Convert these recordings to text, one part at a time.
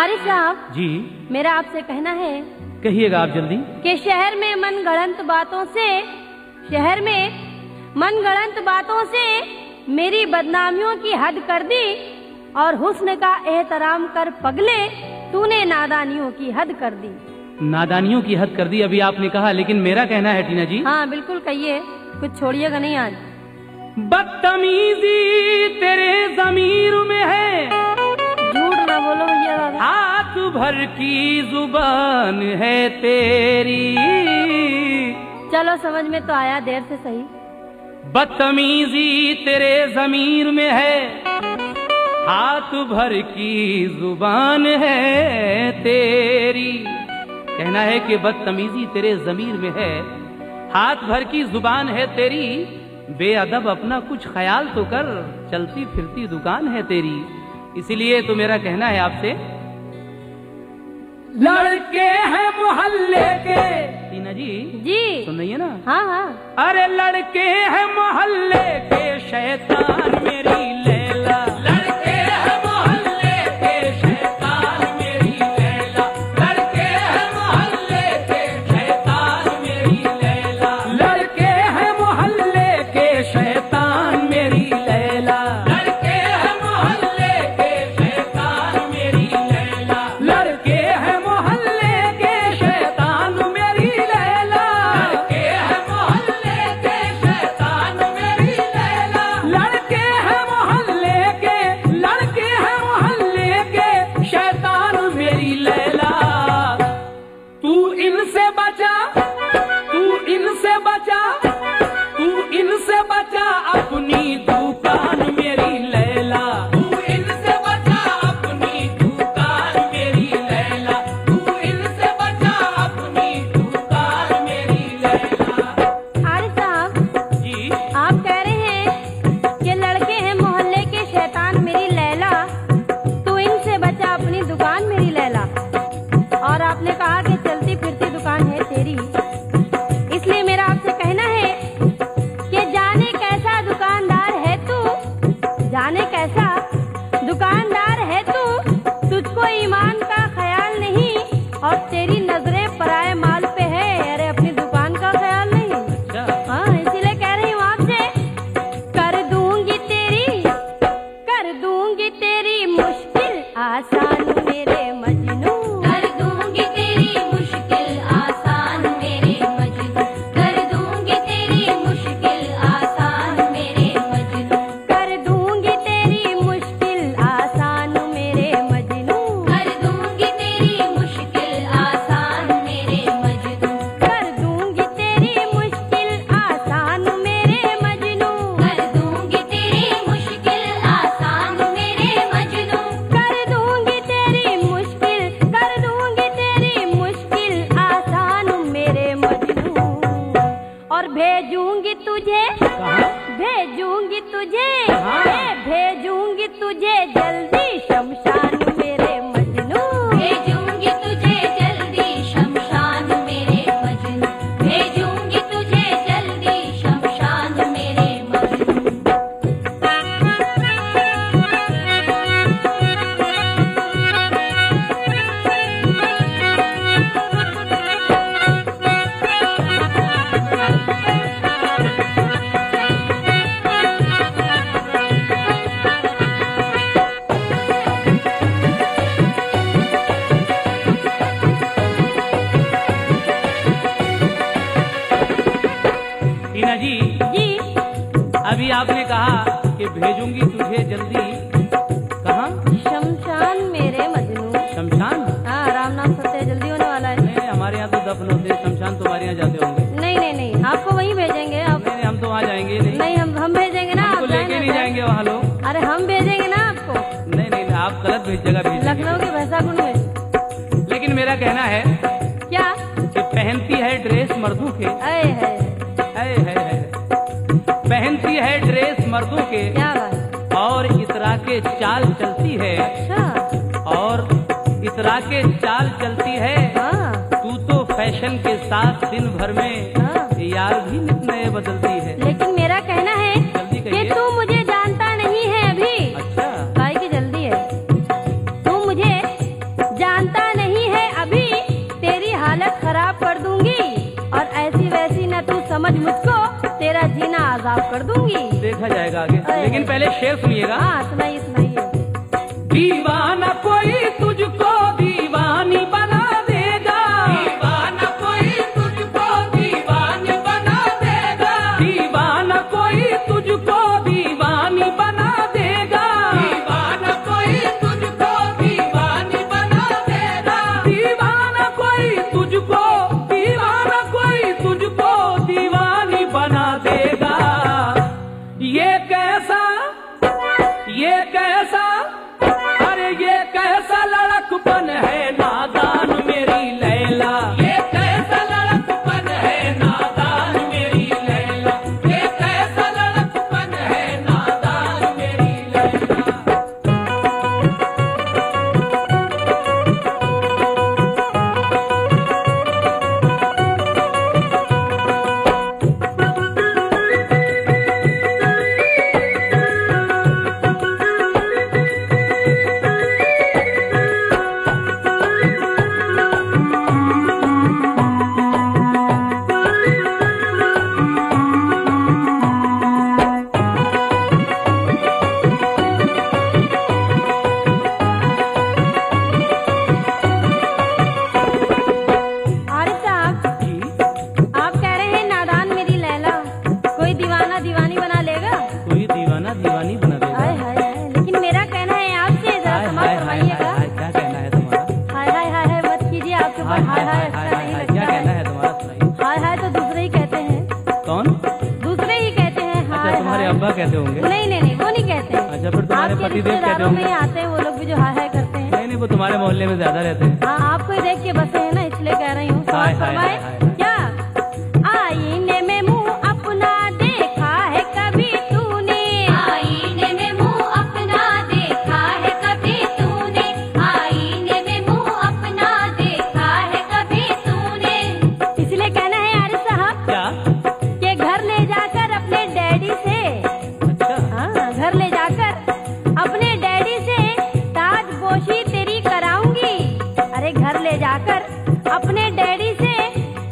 आरिफ साहब जी मेरा आपसे कहना है कहिएगा आप जल्दी। कि शहर में मन गढ़ंत बातों से मेरी बदनामियों की हद कर दी और हुस्न का एहतराम कर पगले तूने नादानियों की हद कर दी। नादानियों की हद कर दी अभी आपने कहा, लेकिन मेरा कहना है टीना जी। हाँ बिल्कुल कहिए, कुछ छोड़िएगा नहीं आज। बदतमीजी तेरे ज़मीर में है, झूठ ना बोलो भैया दादा। हाथ भर की जुबान है तेरी। चलो समझ में तो आया, देर से सही। बदतमीजी तेरे ज़मीर में है, हाथ भर की जुबान है तेरी। कहना है कि बदतमीजी तेरे ज़मीर में है, हाथ भर की जुबान है तेरी। बेअदब अपना कुछ ख्याल तो कर, चलती फिरती दुकान है तेरी। इसीलिए तो मेरा कहना है आपसे, लड़के हैं मोहल्ले के। टीना जी सुन रही है ना? हाँ हाँ। अरे लड़के हैं मोहल्ले के शैतान मेरी लैला। लड़के हैं मोहल्ले के शैतान मेरी लैला। लड़के हैं मोहल्ले के शैतान मेरी लैला। लड़के हैं मोहल्ले के शैतान मेरी लैला। लड़के हैं मोहल्ले के शैतान मेरी लैला। लड़के हैं मोहल्ले के शैतान मेरी लैला। लड़के हैं मोहल्ले के शैतान मेरी लैला। लड़के हैं मोहल्ले के शैतान मेरी लैला। तू इनसे बचा, तू इनसे बचा, तू इनसे बचा अपनी दुकान मेरी लैला। तू इनसे बचा अपनी दुकान मेरी लैला। तू इनसे बचा अपनी दुकान मेरी लैला। आरिफ साहब जी आप कह रहे हैं कि लड़के हैं मोहल्ले के शैतान मेरी लैला, तू इनसे बचा अपनी दुकान मेरी लैला। और आपने कहा कि चलती फिरती दुकान है तेरी। इसलिए मेरा आपसे कहना है कि जाने कैसा दुकानदार है तू, जाने कैसा दुकानदार है तू, तुझको ईमान का ख्याल नहीं और तेरी नजरें पराए माल पे है। अरे अपनी दुकान का ख्याल नहीं। हाँ इसीलिए कह रही हूँ आपसे, कर दूंगी तेरी मुश्किल आसान मेरे मजनू। कर दूंगी तेरी मुश्किल आसान मेरे मजनू। कर दूंगी तेरी मुश्किल आसान मेरे मजनू। कर दूंगी तेरी मुश्किल आसान मेरे मजनू। कर दूंगी तेरी मुश्किल आसान मेरे मजनू। कर दूंगी तेरी मुश्किल आसान मेरे मजनू। कर दूंगी तेरी मुश्किल आसान मेरे मजनू। कर दूंगी तेरी मुश्किल आसान मेरे मजनू। और भेजूंगी तुझे जल्दी शमशान मेरे मजनू। भेजूंगी तुझे जल्दी शमशान मेरे मजनू। भेजूंगी तुझे जल्दी शमशान मेरे मजनू। टीना जी अभी आपने कहा कि भेजूंगी तुझे जल्दी, कहाँ? शमशान मेरे मजनू। शमशान? हाँ राम नाम सत्य जल्दी होने वाला है। नहीं हमारे यहाँ तो दफन होते हैं, शमशान तुम्हारे यहाँ जाते होंगे। नहीं आपको वहीं भेजेंगे। आप नहीं हम तो वहाँ जाएंगे नहीं। नहीं हम भेजेंगे ना। हमको आप लेके नहीं जाएंगे वहाँ लोग। अरे हम भेजेंगे ना आपको। नहीं आप गलत जगह भेजेंगे। लखनऊ के भैंसाकुंड में। लेकिन मेरा कहना है क्या? कि पहनती है ड्रेस मर्दों के। है पहनती है ड्रेस मर्दों के, क्या बात? और इतरा के चाल चलती है। अच्छा। और इतरा के चाल चलती है। हाँ। तू तो फैशन के साथ दिन भर में हाँ। यार भी नित नए बदलती है। लेकिन मेरा कहना है जल्दी कि कहिए। तू मुझे जानता नहीं है अभी। अच्छा भाई की जल्दी है। तू मुझे साफ कर दूंगी। देखा जाएगा आगे, अरे। लेकिन पहले शेर सुनिएगा। हाँ सुनाइए सुनाइए। दीवाना कोई तुझको दीवानी बना देगा, दीवाना कोई तुझको दीवानी बना देगा, दीवाना कोई तुझको दीवानी बना देगा, दीवाना कोई तुझको दीवानी बना देगा, दीवाना कोई तुझको दीवाना कोई तुझको दीवानी बना देगा। ये कैसा अरे ये कैसा लड़कपन है नादान मेरी लैला, ये कैसा लड़कपन है नादान मेरी लैला, ये कैसा लड़कपन है नादान मेरी लैला। अब्बा कहते होंगे। नहीं वो नहीं कहते हैं। अच्छा, फिर तुम्हारे पतिदेव कहते होंगे। में आते हैं वो लोग भी जो हाय हाय करते हैं। नहीं वो तुम्हारे मोहल्ले में ज्यादा रहते हैं। हाँ आपको ही देख के बसे हैं ना, इसलिए कह रही हूँ। क्या आईने में मुँह अपना देखा है कभी तूने, आईने में मुँह अपना देखा है कभी तूने, आईने में मुँह अपना देखा है कभी तूने। इसलिए कहना है आरिफ साहब क्या कि घर ले जाकर अपने डैडी से, घर ले जाकर अपने डैडी से ताजपोशी तेरी कराऊंगी। अरे घर ले जाकर अपने डैडी से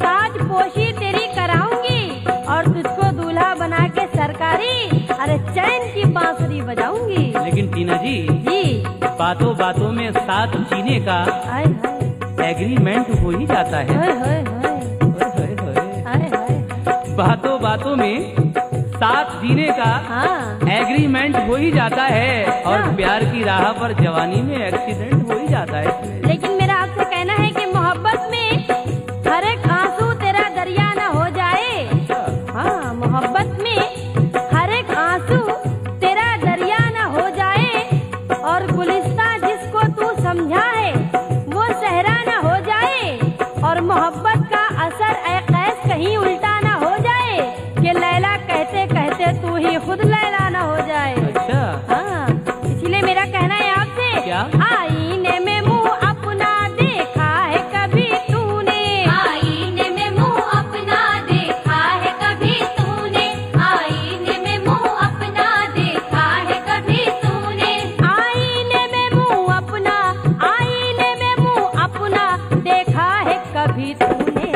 ताजपोशी तेरी कराऊंगी और तुझको दूल्हा बना के सरकारी अरे चैन की बांसुरी बजाऊंगी। लेकिन टीना जी बातों बातों में साथ जीने का एग्रीमेंट हो ही जाता है। बातों बातों में साथ जीने का एग्रीमेंट हो ही जाता है और प्यार की राह पर जवानी में एक्सीडेंट हो ही जाता है। लेकिन मेरा आपसे कहना है कि मोहब्बत में हर एक आंसू तेरा दरिया न हो जाए। हाँ मोहब्बत में हर एक आंसू तेरा दरिया न हो जाए और गुलिस्तां जिसको तू समझा है वो सहरा न हो जाए और मोहब्बत का असर ए कैस कहीं उल्टा न हो जाए कि लैला कहते कहते तू ही खुद लैला न हो जाए। अच्छा हाँ इसीलिए मेरा कहना है आपसे क्या आईने में मुँह अपना देखा है कभी तूने, आईने में मुँह अपना देखा है कभी तूने, आईने में मुँह अपना देखा है कभी तूने, आईने में मुँह अपना, आईने में मुँह अपना देखा है कभी तूने।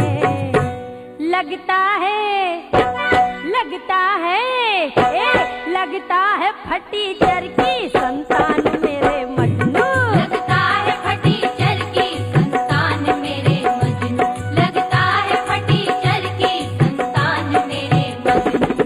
लगता है फटी चरखी संतान मेरे मजनू, लगता है फटी चरखी संतान मेरे मजनू, लगता है फटी चरखी संतान मेरे मजनू।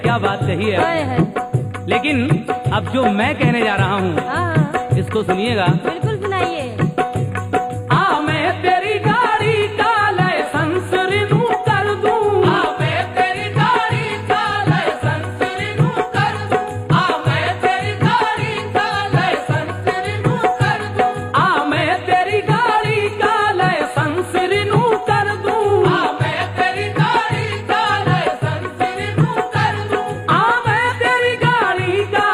क्या बात कही है। लेकिन अब जो मैं कहने जा रहा हूँ इसको सुनिएगा। बिल्कुल सुनाइए। मैं तेरी गाड़ी का लाइसेंस रिन्यू कर दूं, मैं तेरी गाड़ी का लाइसेंस रिन्यू कर दूं, मैं तेरी गाड़ी का लाइसेंस रिन्यू कर दूं, मैं तेरी गाड़ी का लाइसेंस रिन्यू कर दूं, मैं तेरी गाड़ी का लाइसेंस रिन्यू कर दूं, मैं तेरी गाड़ी का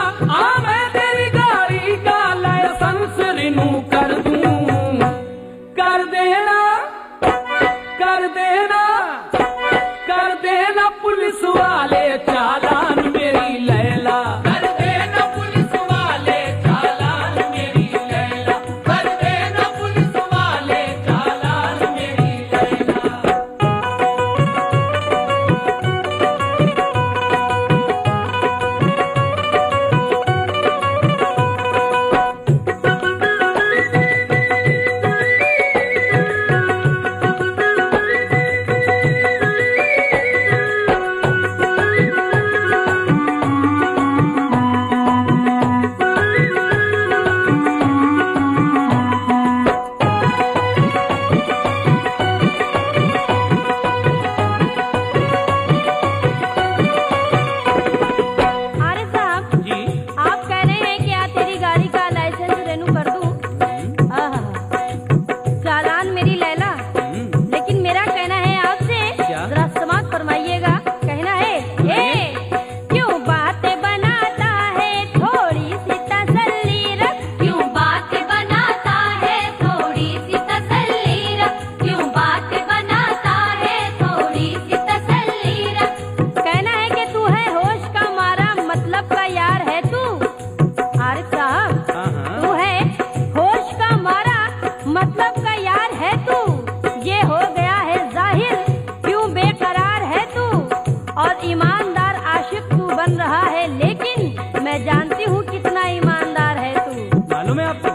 मतलब का यार है तू, ये हो गया है जाहिर, क्यों बेकरार है तू, और ईमानदार आशिक तू बन रहा है, लेकिन मैं जानती हूँ कितना ईमानदार है तू। मालूम है आपको?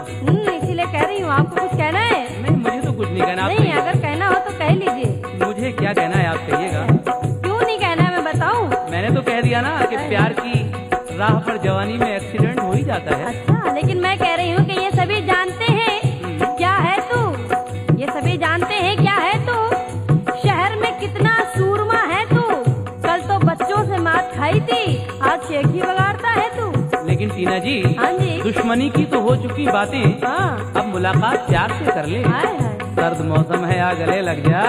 इसीलिए कह रही हूँ। आपको कुछ कहना है? नहीं, मुझे तो कुछ नहीं कहना। आप नहीं, कहिए। अगर कहना हो तो कह लीजिए। मुझे क्या कहना है, आप कहिएगा। क्यों नहीं कहना है, मैं बताऊं? मैंने तो कह दिया ना कि प्यार की राह पर जवानी में एक्सीडेंट हो ही जाता है। अच्छा, लेकिन मैं कह रही हूँ कि ये सभी जानते हैं क्या है तू, ये सभी जानते हैं क्या है तू, शहर में कितना सूरमा है तू, कल तो बच्चों से मात खाई थी, आज शेख ही बगाड़ता है तू। लेकिन टीना जी, हाँ जी। दुश्मनी की तो हो चुकी बातें, हाँ। अब मुलाकात प्यार से कर ले। हाय हाय। सर्द मौसम है, आ गले लग जा,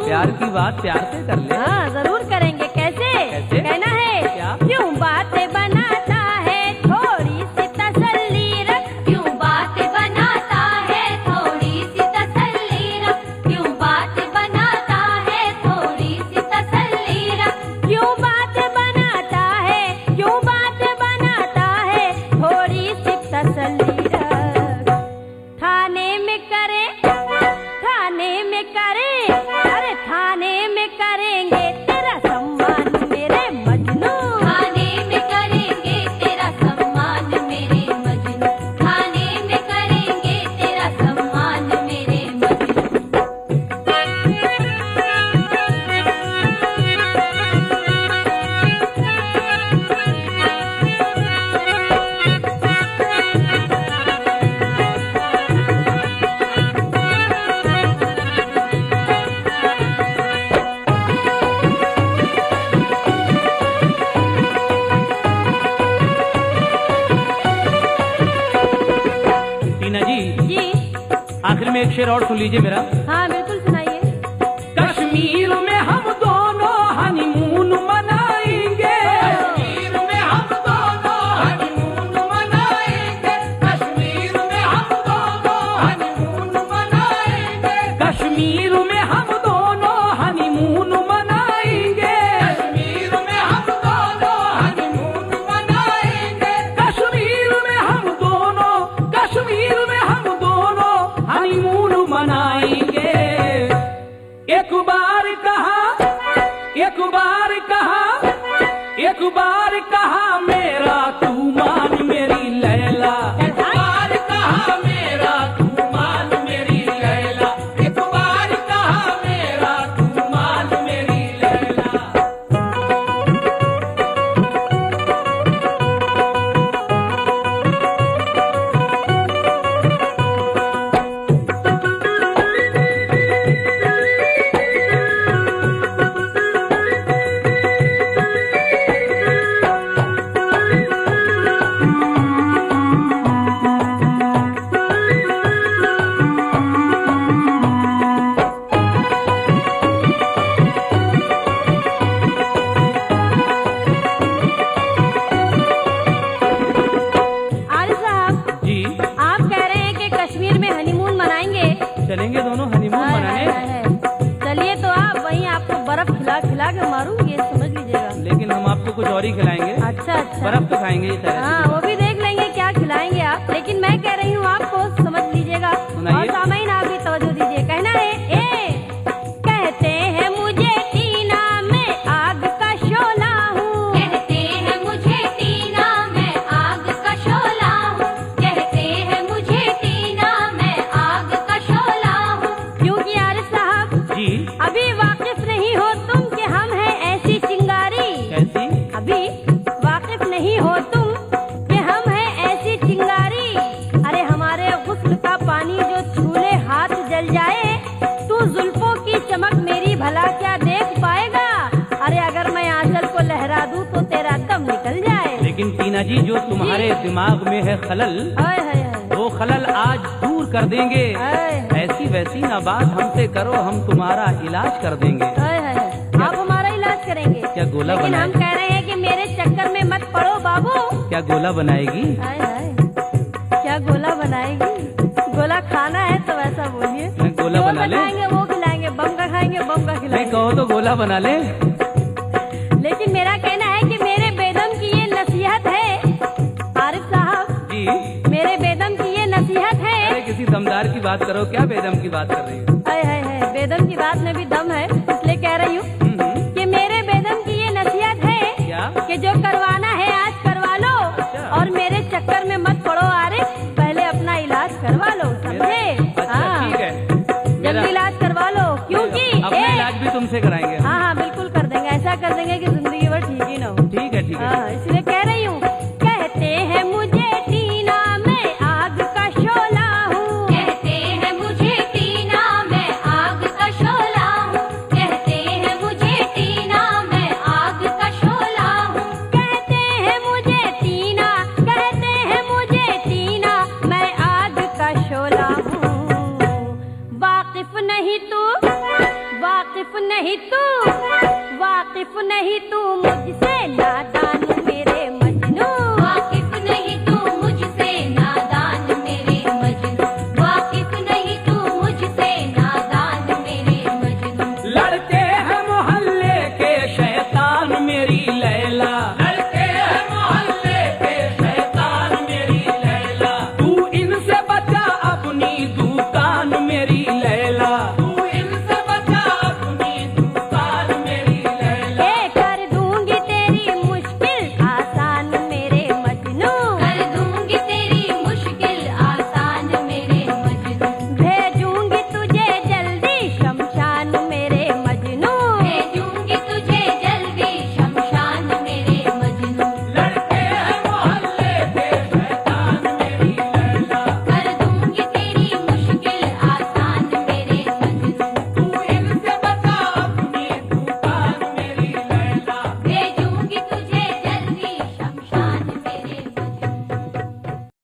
प्यार की बात प्यार से कर ले। हाँ, जरूर करेंगे। कैसे? कैसे? कहना है क्या? क्यों बातें बनाता है, थोड़ी सी तसल्ली रख, क्यों बातें बनाता है, थोड़ी सी तसल्ली रख, क्यों बातें बनाता है, थोड़ी सी तसल्ली रख, क्यों बातें बनाता है, क्यों बातें बनाता है, थोड़ी सी तसल्ली रख। थाने में करे, थाने में करे, अरे थाने में करेंगे तेरा सम्मान मेरे मजनू, थाने में करेंगे तेरा सम्मान मेरे मजनू, थाने में करेंगे तेरा सम्मान मेरे मजनू। टीना जी, जी आखिर में एक शेर और सुन लीजिए मेरा। हाँ, बिल्कुल सुनाइए। कश्मीर में हम दोनों हनीमून मनाएंगे, कश्मीर में हम दोनों हनीमून मनाएंगे, कश्मीर में हम दोनों हनीमून मनाएंगे, कश्मीर में हम दोनों हनीमून मनाएंगे, कश्मीर में हम दोनों हनीमून मनाएंगे, कश्मीर में हम दोनों, कश्मीर में हम दोनों हनीमून मनाएंगे। एक बार कहा, एक बार कहा, एक बार कहा मेरा तू मान मेरी लैला, एक बार कहा मेरा तू मान मेरी लैला, एक बार कहा मेरा तू मान मेरी लैला। आरिफ साहब, जी, आप कह रहे हैं कि कश्मीर में हनीमून मनाएंगे। चलेंगे दोनों हनीमून हाय, मनाने। हाय, हाय। चलिए तो आप वहीं आपको बर्फ खिला खिला के मारूंगी, समझ लीजिएगा। लेकिन हम आपको कुछ और ही खिलाएंगे। अच्छा अच्छा। बर्फ तो खाएंगे ही सारे। हाँ, वो भी देख लेंगे क्या खिलाएंगे आप, लेकिन मैं कह रही हूँ आपको समझ लीजिएगा। सुनाइए। और सामईन आप भी तवज्जो दीजिए। कहना है कहते हैं मुझे टीना मैं आग का शोला हूँ, कहते हैं मुझे टीना मैं आग का शोला हूँ, कहते हैं मुझे टीना मैं आग का शोला हूँ। क्योंकि आरिफ साहब, जी, अभी वाकिफ नहीं हो तुम कि हम हैं ऐसी चिंगारी, कैसी? अभी वाकिफ नहीं हो तुम कि हम हैं ऐसी चिंगारी, अरे हमारे गुस्ल का पानी जो छूले हाथ जल जाए, तू जुल्फों की चमक मेरी भला क्या देख पाएगा, अरे अगर मैं आंचल को लहरा दूं तो तेरा दम निकल जाए। लेकिन टीना जी, जो तुम्हारे दिमाग में है खलल, हाय हाय हाय। वो खलल आज दूर कर देंगे। हाय ऐसी वैसी ना बात हमसे करो, हम तुम्हारा इलाज कर देंगे। हाय हाय हाय। आप हमारा इलाज करेंगे। क्या गोला लेकिन हम बनाए? कह रहे हैं कि मेरे चक्कर में मत पड़ो बाबू। क्या गोला बनाएगी? हाय हाय, क्या गोला बनाएगी? गोला खाना है तो वैसा बोलिए। मैं गोला जो बना ले? बनाएंगे वो खिलाएंगे, बम का खाएंगे बम का नहीं, खिलाएंगे। कहो तो गोला बना ले। लेकिन मेरा कहना है कि मेरे बेदम की ये नसीहत है आरिफ साहब, जी, मेरे बेदम की ये नसीहत है अरे किसी दमदार की बात करो, क्या बेदम की बात कर रही हो? है बेदम की बात में भी दम है, इसलिए कह रही हूँ कि मेरे बेदम की ये नसीहत है क्या? कि जो करवाना है आज करवा लो, और मेरे चक्कर में मत पड़ो आरिफ, पहले अपना इलाज करवा लो, समझे? अच्छा ठीक है, जल्दी इलाज करवा लो, क्योंकि अपना इलाज भी तुमसे कराएंगे। हाँ हाँ बिल्कुल कर देंगे, ऐसा कर देंगे कि जिंदगी भर ठीक ही ना हो। ठीक है ठीक है। हाँ, इसलिए कह रही हूँ, कहते हैं मुझे टीना मैं आग का शोला हूँ, कहते हैं मुझे टीना मैं आग का शोला हूँ, कहते हैं मुझे टीना मैं आग का शोला हूँ, कहते हैं मुझे टीना, कहते हैं मुझे टीना मैं आग का शोला हूँ। वाकिफ नहीं तू, वाकिफ नहीं तू, वाकिफ नहीं तू मुझसे नादान